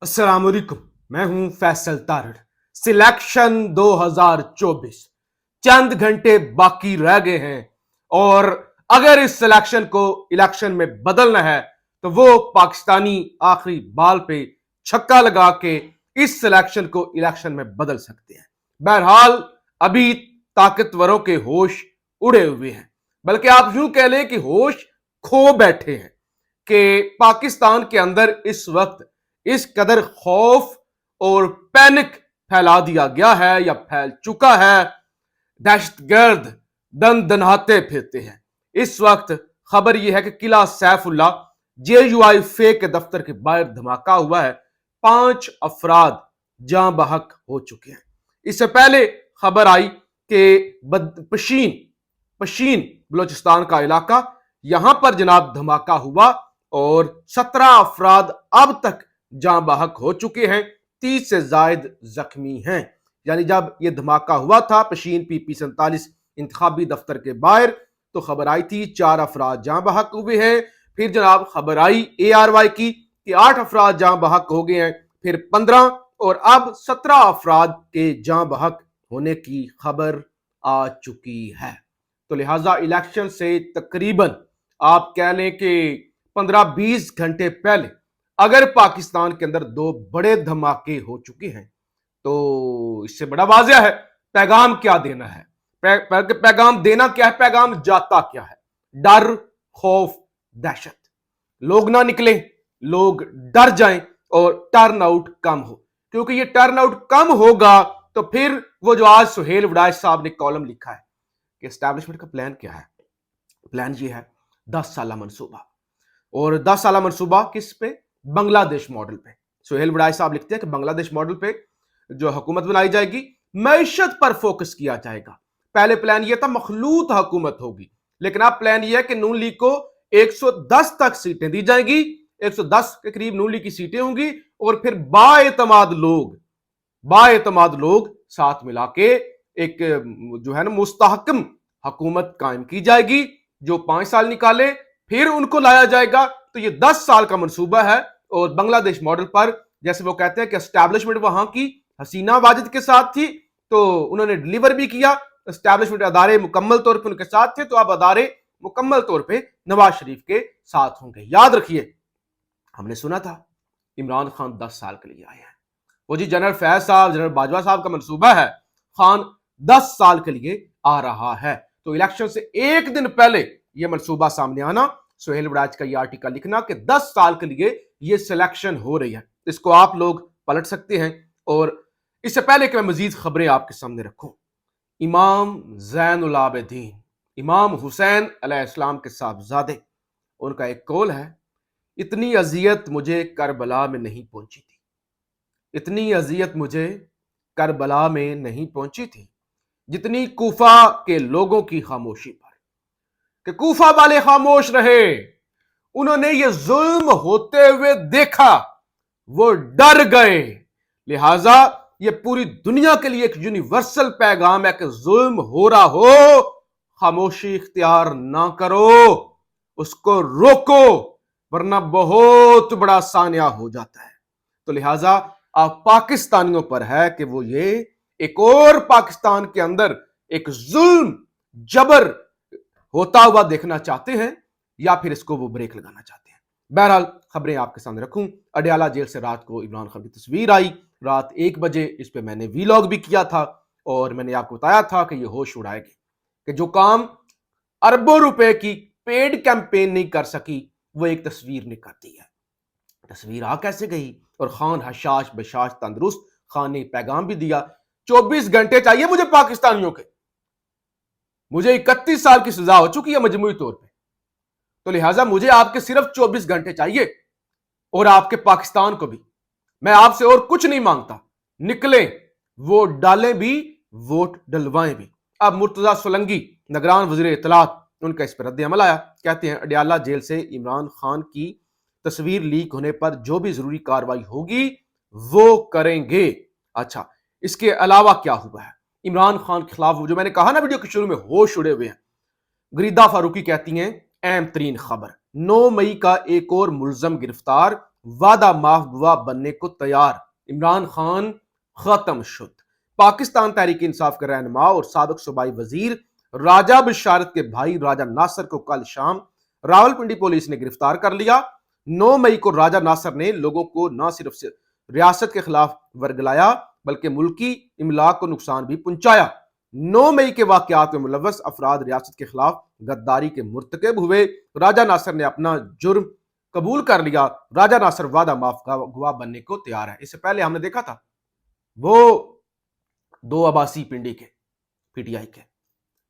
अस्सलाम वालेकुम। मैं हूं फैसल तारड़। सिलेक्शन 2024 चंद घंटे बाकी रह गए हैं और अगर इस सिलेक्शन को इलेक्शन में बदलना है तो वो पाकिस्तानी आखिरी बाल पे छक्का लगा के इस सिलेक्शन को इलेक्शन में बदल सकते हैं। बहरहाल अभी ताकतवरों के होश उड़े हुए हैं, बल्कि आप यूं कह लें कि होश खो बैठे हैं कि पाकिस्तान के अंदर इस वक्त इस कदर खौफ और पैनिक फैला दिया गया है या फैल चुका है। दहशतगर्द दन दनाते फिरते हैं। इस वक्त खबर यह है कि किला सैफुल्ला JUI फेक के दफ्तर के बाहर धमाका हुआ है। 5 अफराद जां बहक हो चुके हैं। इससे पहले खबर आई कि पशीन बलोचिस्तान का इलाका, यहां पर जनाब धमाका हुआ और 17 अफराद अब तक जां बहक हो चुके हैं, 30 से जायद जख्मी हैं। यानी जब यह धमाका हुआ था पशीन PP47 इंतखाबी दफ्तर के बाहर तो खबर आई थी 4 अफराद जां बहक हुए हैं। फिर जनाब खबर आई ARY की कि 8 अफराद जां बहक हो गए हैं, फिर 15 और अब 17 अफराद के जां बहक होने की खबर आ चुकी है। तो लिहाजा इलेक्शन से तकरीबन आप कह लें कि 15-20 घंटे पहले अगर पाकिस्तान के अंदर 2 बड़े धमाके हो चुके हैं तो इससे बड़ा वाज़ेह है पैगाम क्या देना है। पैगाम देना क्या है, पैगाम जाता क्या है? डर, खौफ, दहशत। लोग ना निकले, लोग डर जाएं और टर्न आउट कम हो, क्योंकि ये टर्न आउट कम होगा तो फिर वो जो आज सुहेल वड़ाइच साहब ने कॉलम लिखा है कि एस्टैब्लिशमेंट का प्लान क्या है। प्लान ये है 10 साल मनसूबा, और 10 साल मनसूबा किस पे? बांग्लादेश मॉडल पे। सुहेल वड़ाइच साहब लिखते हैं कि बांग्लादेश मॉडल पे जो हुकूमत बनाई जाएगी, मैशत पर फोकस किया जाएगा। पहले प्लान यह था मखलूत हुकूमत होगी, लेकिन अब प्लान यह है कि नून लीग को 110 तक सीटें दी जाएंगी, 110 के करीब नून लीग की सीटें होंगी और फिर बाएतमाद लोग साथ मिला के एक जो है ना मुस्तहकम हुकूमत कायम की जाएगी जो 5 साल निकाले, फिर उनको लाया जाएगा। तो ये 10 साल का मंसूबा है और बांग्लादेश मॉडल पर जैसे वो कहते हैं कि एस्टैब्लिशमेंट वहां की हसीना वाजिद के साथ थी तो उन्होंने डिलीवर भी किया। एस्टैब्लिशमेंट अदारे मुकम्मल तौर पर उनके साथ थे, तो अब अदारे मुकम्मल तौर पे नवाज शरीफ के साथ होंगे। याद रखिए, हमने सुना था इमरान खान 10 साल के लिए आए हैं। वो जी जनरल फैज साहब, जनरल बाजवा साहब का मंसूबा है, खान 10 साल के लिए आ रहा है। तो इलेक्शन से एक दिन पहले यह मंसूबा सामने आना, सुहेल वड़ाइच का यह आर्टिकल लिखना कि 10 साल के लिए यह सिलेक्शन हो रही है, इसको आप लोग पलट सकते हैं। और इससे पहले कि मैं मजीद खबरें आपके सामने रखूं, इमाम ज़ैनुल आबिदीन इमाम हुसैन अलैहिस्सलाम के साहबजादे, उनका एक कौल है, इतनी अजियत मुझे करबला में नहीं पहुंची थी, इतनी अजियत मुझे करबला में नहीं पहुंची थी जितनी कूफा के लोगों की खामोशी पर। कि कूफा वाले खामोश रहे, उन्होंने ये जुल्म होते हुए देखा, वो डर गए। लिहाजा ये पूरी दुनिया के लिए एक यूनिवर्सल पैगाम है कि जुल्म हो रहा हो, खामोशी इख्तियार ना करो, उसको रोको, वरना बहुत बड़ा सानिया हो जाता है। तो लिहाजा आप पाकिस्तानियों पर है कि वो ये एक और पाकिस्तान के अंदर एक जुल्म जबर होता हुआ देखना चाहते हैं या फिर इसको वो ब्रेक लगाना चाहते हैं। बहरहाल खबरें आपके सामने रखूं। अडयाला जेल से रात को इमरान खान की तस्वीर आई, रात 1 बजे। इस पे मैंने वीलॉग भी किया था और मैंने आपको बताया था कि ये होश उड़ाएगी कि जो काम अरबों रुपए की पेड कैंपेन नहीं कर सकी वो एक तस्वीर ने कर दी है। तस्वीर आ कैसे गई? और खान हशाश बशाश तंदुरुस्त। खान ने पैगाम भी दिया, 24 घंटे चाहिए मुझे पाकिस्तानियों के, मुझे 31 साल की सजा हो चुकी है मजमूई तौर पे, तो लिहाजा मुझे आपके सिर्फ 24 घंटे चाहिए और आपके पाकिस्तान को भी। मैं आपसे और कुछ नहीं मांगता, निकले, वोट डालें भी, वोट डलवाएं भी। अब मुर्तजा सोलंकी निगरान वजीर इत्तलात, उनका इस पर रद्द अमल आया। कहते हैं अडयाला जेल से इमरान खान की तस्वीर लीक होने पर जो भी जरूरी कार्रवाई होगी वो करेंगे। अच्छा, इसके अलावा क्या हुआ है? इमरान खान के खिलाफ जो मैंने कहा ना वीडियो के शुरू में, होश उड़े हुए हैं। गरीदा फारूकी कहती हैं अहम तरीन खबर, 9 मई का एक और मुलजम गिरफ्तार, वादा माफ गवाह बनने को तैयार, इमरान खान खत्म शुद। पाकिस्तान तहरीक इंसाफ के रहनुमा और साबिक सूबाई वजीर राजा बिशारत के भाई राजा नासर को कल शाम रावलपिंडी पुलिस ने गिरफ्तार कर लिया। 9 मई को राजा नासर ने लोगों को न सिर्फ रियासत के खिलाफ वर्गलाया बल्कि मुल्की इमलाक को नुकसान भी पहुंचाया। 9 मई के वाकयात में मुलव्वस अफराद रियासत के खिलाफ गद्दारी के मुर्तकब हुए। राजा नासर ने अपना जुर्म कबूल कर लिया। राजा नासर वादा माफ गवाह बनने को तैयार है। इससे पहले हमने देखा था वो 2 अब्बासी पिंडी के पीटीआई के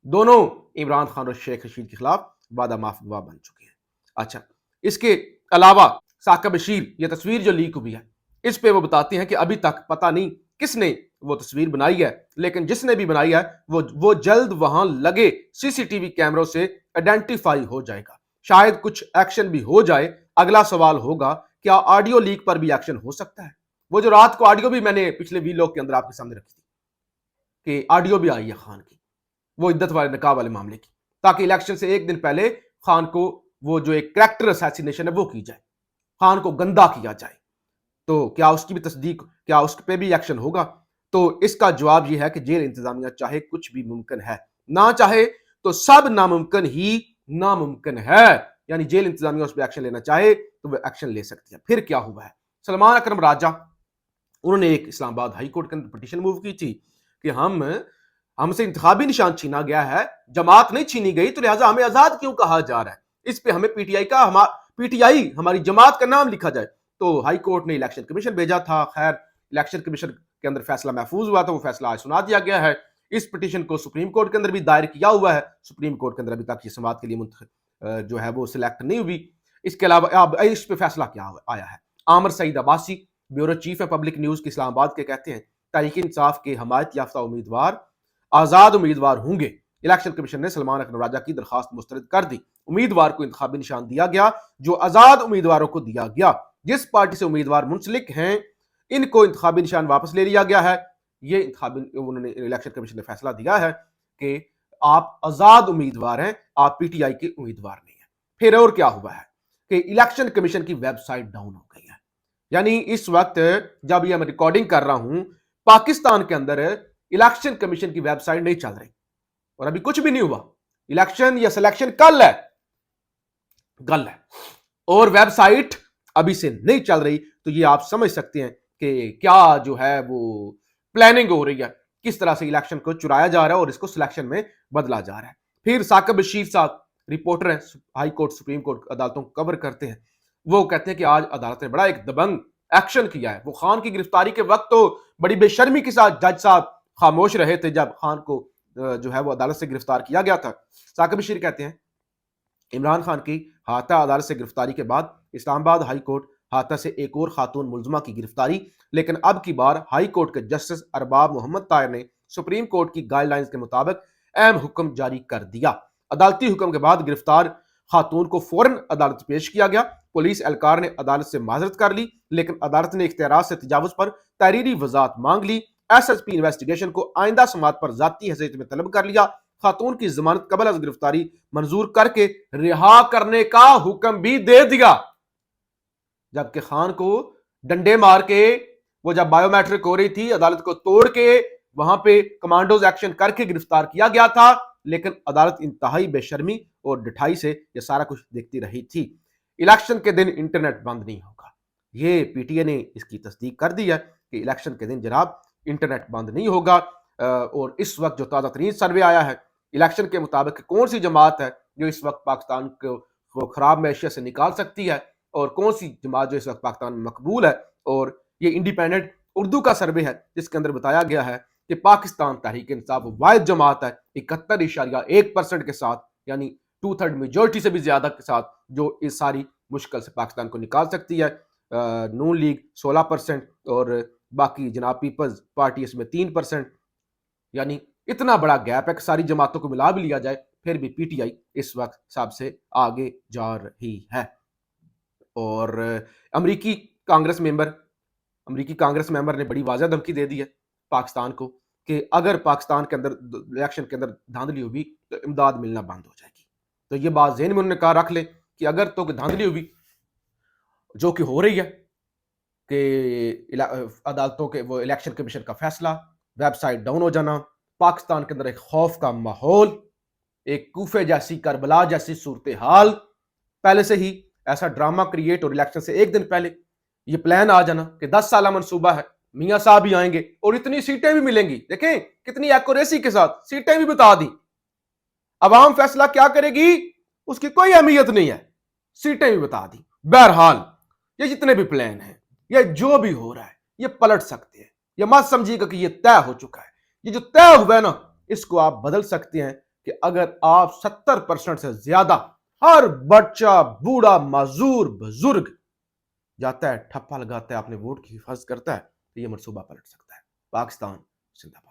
दोनों इमरान खान और शेख रशीद के खिलाफ वादा माफ गवाह बन चुके हैं। अच्छा, इसके अलावा साकिब बशीर ये तस्वीर जो लीक हुई है इस पे वो बताते हैं कि अभी तक पता नहीं किसने वो तस्वीर बनाई है, लेकिन जिसने भी बनाई है वो जल्द वहां लगे सीसीटीवी कैमरों से आइडेंटिफाई हो जाएगा। शायद कुछ एक्शन भी हो जाए। अगला सवाल होगा क्या ऑडियो लीक पर भी एक्शन हो सकता है? वो जो रात को ऑडियो भी मैंने पिछले वीलॉग के अंदर आपके सामने रखी थी कि ऑडियो भी आई है खान की, वो इद्दत वाले निकाह वाले मामले की, ताकि इलेक्शन से एक दिन पहले खान को वो जो एक कैरेक्टर असैसिनेशन है वो की जाए, खान को गंदा किया जाए। तो क्या उसकी भी तस्दीक, क्या उस पे भी एक्शन होगा? तो इसका जवाब यह है कि जेल इंतजामिया चाहे कुछ भी मुमकिन है, ना चाहे तो सब नामुमकिन ही नामुमकिन है। यानी जेल इंतजामिया उस पर एक्शन लेना चाहे तो वह एक्शन ले सकती है। फिर क्या हुआ है? सलमान अकरम राजा उन्होंने एक इस्लामाबाद हाई कोर्ट के अंदर पिटीशन मूव की थी कि हमसे इंतखाबी निशान छीना गया है, जमात नहीं छीनी गई, तो लिहाजा हमें आजाद क्यों कहा जा रहा है? इस पे हमें पीटीआई हमारी जमात का नाम लिखा जाए। तो हाई कोर्ट ने इलेक्शन कमीशन भेजा था। खैर, इलेक्शन कमीशन के अंदर फैसला महफूज हुआ था, वो फैसला आज सुना दिया गया है। इस पिटीशन को सुप्रीम कोर्ट के अंदर भी दायर किया हुआ है। सुप्रीम कोर्ट के अंदर अभी तक ये समाअत के लिए जो है वो सिलेक्ट नहीं हुई। इसके अलावा अब इस पे फैसला क्या आया है? आमिर सईद अब्बासी, ब्यूरो चीफ है पब्लिक न्यूज की इस्लामाबाद के, कहते हैं तहरीक इंसाफ के हमायत याफ्ता उम्मीदवार आजाद उम्मीदवार होंगे। इलेक्शन कमीशन ने सलमान अकरम राजा की दरखास्त मुस्तरद कर दी। उम्मीदवार को इंतखाबी निशान दिया गया जो आजाद उम्मीदवारों को दिया गया। जिस पार्टी से उम्मीदवार मुंसलिक हैं इनको इंतखाबी निशान वापस ले लिया गया है। ये उन्होंने इलेक्शन कमीशन ने फैसला दिया है कि आप आजाद उम्मीदवार हैं, आप पीटीआई के उम्मीदवार नहीं है। फिर और क्या हुआ है कि इलेक्शन कमीशन की वेबसाइट डाउन हो गई है। यानी इस वक्त जब ये मैं रिकॉर्डिंग कर रहा हूं, पाकिस्तान के अंदर इलेक्शन कमीशन की वेबसाइट नहीं चल रही और अभी कुछ भी नहीं हुआ। इलेक्शन या सिलेक्शन कल है और वेबसाइट अभी से नहीं चल रही। तो ये आप समझ सकते हैं कि क्या जो है वो प्लानिंग हो रही है, किस तरह से इलेक्शन को चुराया जा रहा है और इसको सिलेक्शन में बदला जा रहा है। फिर साकिब बशीर साहब रिपोर्टर हैं, हाई कोर्ट सुप्रीम कोर्ट अदालतों को कवर करते हैं। वो कहते हैं कि आज अदालत ने बड़ा एक दबंग एक्शन किया है। वो खान की गिरफ्तारी के वक्त तो बड़ी बेशर्मी के साथ जज साहब खामोश रहे थे जब खान को जो है वो अदालत से गिरफ्तार किया गया था। साकिब बशीर कहते हैं इमरान खान की हाथा अदालत से गिरफ्तारी के बाद इस्लामाबाद हाई कोर्ट हाथा से एक और खातून मुलजमा की गिरफ्तारी, लेकिन अब की बार हाई कोर्ट के जस्टिस अरबाब मोहम्मद ताहिर ने सुप्रीम कोर्ट की गाइडलाइंस के मुताबिक अहम हुक्म जारी कर दिया। अदालती हुक्म के बाद गिरफ्तार खातून को फौरन अदालत पेश किया गया। पुलिस एहलकार ने अदालत से माजरत कर ली, लेकिन अदालत ने इख्तियारात से तजावुज पर तहरीरी वजाहत मांग ली। एसएसपी इन्वेस्टिगेशन को आइंदा समात पर जाती हैसियत में तलब कर लिया। खातून की जमानत कबल अज गिरफ्तारी मंजूर करके रिहा करने का हुक्म भी दे दिया। जबकि खान को डंडे मार के वो जब बायोमेट्रिक हो रही थी, अदालत को तोड़ के वहां पे कमांडोज एक्शन करके गिरफ्तार किया गया था, लेकिन अदालत इंतहाई बेशर्मी और डिठाई से यह सारा कुछ देखती रही थी। इलेक्शन के दिन इंटरनेट बंद नहीं होगा। ये पीटीए ने इसकी तस्दीक कर दी है कि इलेक्शन के दिन जनाब इंटरनेट बंद नहीं होगा। और इस वक्त जो ताज़ा तरीन सर्वे आया है इलेक्शन के मुताबिक कौन सी जमात है जो इस वक्त पाकिस्तान को खराब मैशियत से निकाल सकती है और कौन सी जमात जो इस वक्त पाकिस्तान में मकबूल है। और ये इंडिपेंडेंट उर्दू का सर्वे है जिसके अंदर बताया गया है कि पाकिस्तान तहरीक इंसाफ वाहिद जमात है 71.1% के साथ, यानी 2/3 मेजोरिटी से भी ज्यादा के साथ, जो इस सारी मुश्किल से पाकिस्तान को निकाल सकती है। नून लीग 16% और बाकी जनाब पीपल्स पार्टी इसमें 3%। यानी इतना बड़ा गैप है कि सारी जमातों को मिला भी लिया जाए फिर भी पीटीआई इस वक्त सबसे आगे जा रही है। और अमेरिकी कांग्रेस मेंबर ने बड़ी वाज़ेह धमकी दे दी है पाकिस्तान को कि अगर पाकिस्तान के अंदर इलेक्शन के अंदर धांधली हुई तो इमदाद मिलना बंद हो जाएगी। तो ये बात ज़हन में उन्होंने कहा रख ले कि अगर तो धांधली हुई, जो कि हो रही है, کہ عدالتوں کے وہ الیکشن کمیشن کا فیصلہ، ویب سائٹ ڈاؤن ہو جانا، پاکستان کے اندر ایک خوف کا ماحول، ایک کوفے جیسی کربلا جیسی صورتحال، پہلے سے ہی ایسا ڈرامہ کریٹ، اور الیکشن سے ایک دن پہلے یہ پلان آ جانا کہ 10 سالہ منصوبہ ہے، میاں صاحب بھی آئیں گے اور اتنی سیٹیں بھی ملیں گی. دیکھیں کتنی ایکوریسی کے ساتھ سیٹیں بھی بتا دی. عوام فیصلہ کیا کرے گی اس کی کوئی اہمیت نہیں ہے، سیٹیں بھی بتا دی. بہرحال یہ جتنے بھی پلان ہیں، یہ جو بھی ہو رہا ہے، یہ پلٹ سکتے ہیں. یہ مت سمجھیے گا کہ یہ طے ہو چکا ہے. یہ جو طے ہوا ہے نا، اس کو آپ بدل سکتے ہیں کہ اگر آپ 70% سے زیادہ، ہر بچہ، بوڑھا، معذور، بزرگ جاتا ہے، ٹھپا لگاتا ہے، اپنے ووٹ کی حفاظت کرتا ہے، تو یہ منصوبہ پلٹ سکتا ہے. پاکستان زندہ باد.